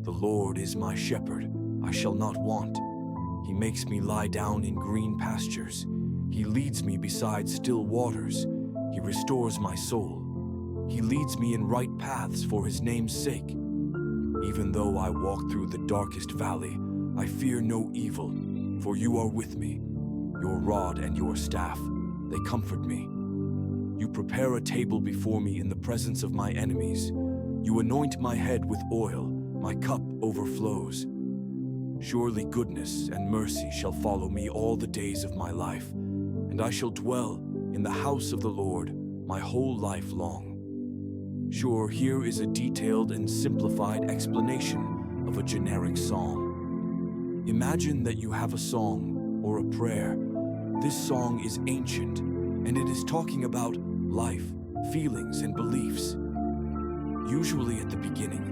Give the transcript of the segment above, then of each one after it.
The Lord is my shepherd, I shall not want. He makes me lie down in green pastures. He leads me beside still waters. He restores my soul. He leads me in right paths for his name's sake. Even though I walk through the darkest valley, I fear no evil, for you are with me. Your rod and your staff, they comfort me. You prepare a table before me in the presence of my enemies. You anoint my head with oil, my cup overflows. Surely goodness and mercy shall follow me all the days of my life, and I shall dwell in the house of the Lord my whole life long. Sure, here is a detailed and simplified explanation of a generic psalm. Imagine that you have a song or a prayer. This song is ancient, and it is talking about life, feelings, and beliefs. Usually at the beginning,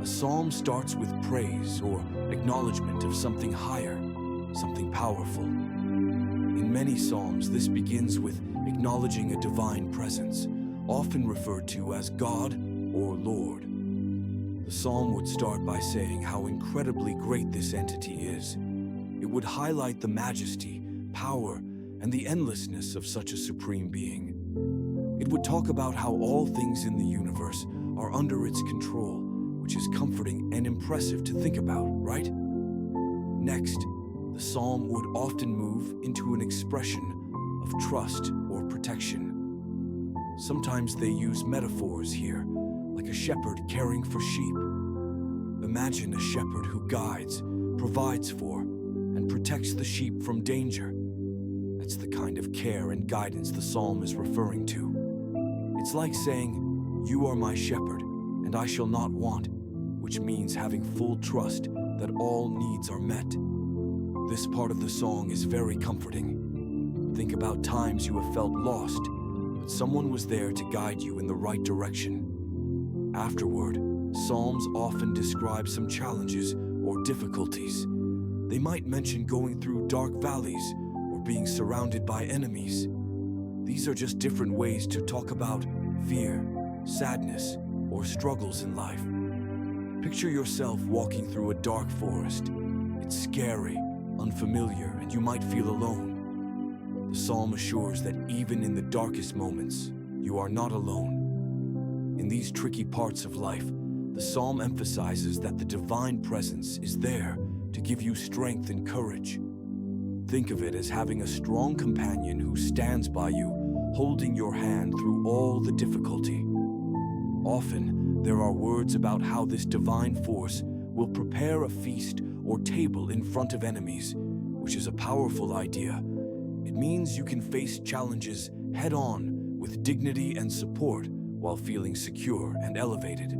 a psalm starts with praise or acknowledgement of something higher, something powerful. In many psalms, this begins with acknowledging a divine presence, often referred to as God or Lord. The psalm would start by saying how incredibly great this entity is. It would highlight the majesty, power, and the endlessness of such a supreme being. It would talk about how all things in the universe are under its control, which is comforting and impressive to think about, right? Next, the psalm would often move into an expression of trust or protection. Sometimes they use metaphors here, like a shepherd caring for sheep. Imagine a shepherd who guides, provides for, and protects the sheep from danger. That's the kind of care and guidance the psalm is referring to. It's like saying, "You are my shepherd, and I shall not want," which means having full trust that all needs are met. This part of the song is very comforting. Think about times you have felt lost, but someone was there to guide you in the right direction. Afterward, psalms often describe some challenges or difficulties. They might mention going through dark valleys or being surrounded by enemies. These are just different ways to talk about fear, sadness, or struggles in life. Picture yourself walking through a dark forest. It's scary, unfamiliar, and you might feel alone. The psalm assures that even in the darkest moments, you are not alone. In these tricky parts of life, the psalm emphasizes that the divine presence is there to give you strength and courage. Think of it as having a strong companion who stands by you, holding your hand through all the difficulty. Often, there are words about how this divine force will prepare a feast or table in front of enemies, which is a powerful idea. It means you can face challenges head-on with dignity and support while feeling secure and elevated.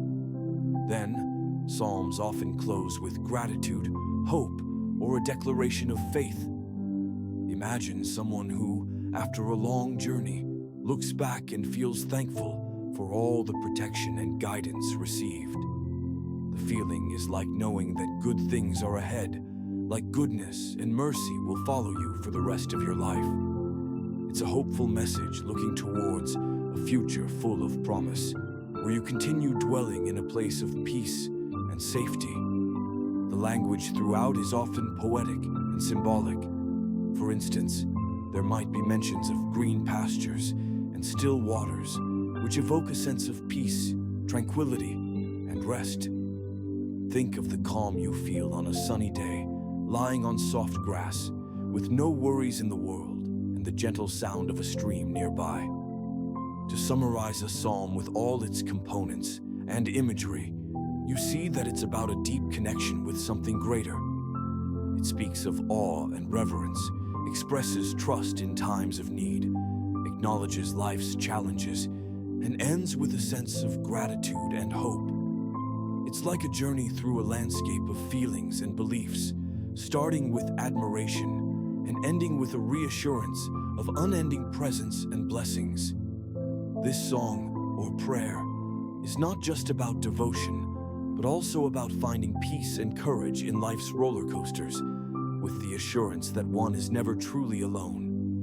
Then, psalms often close with gratitude, hope, or a declaration of faith. Imagine someone who, after a long journey, looks back and feels thankful for all the protection and guidance received. The feeling is like knowing that good things are ahead, like goodness and mercy will follow you for the rest of your life. It's a hopeful message looking towards a future full of promise, where you continue dwelling in a place of peace and safety. The language throughout is often poetic and symbolic. For instance, there might be mentions of green pastures and still waters, which evoke a sense of peace, tranquility, and rest. Think of the calm you feel on a sunny day, lying on soft grass, with no worries in the world, and the gentle sound of a stream nearby. To summarize a psalm with all its components and imagery, you see that it's about a deep connection with something greater. It speaks of awe and reverence, expresses trust in times of need, acknowledges life's challenges, and ends with a sense of gratitude and hope. It's like a journey through a landscape of feelings and beliefs, starting with admiration and ending with a reassurance of unending presence and blessings. This song, or prayer, is not just about devotion, but also about finding peace and courage in life's roller coasters, with the assurance that one is never truly alone.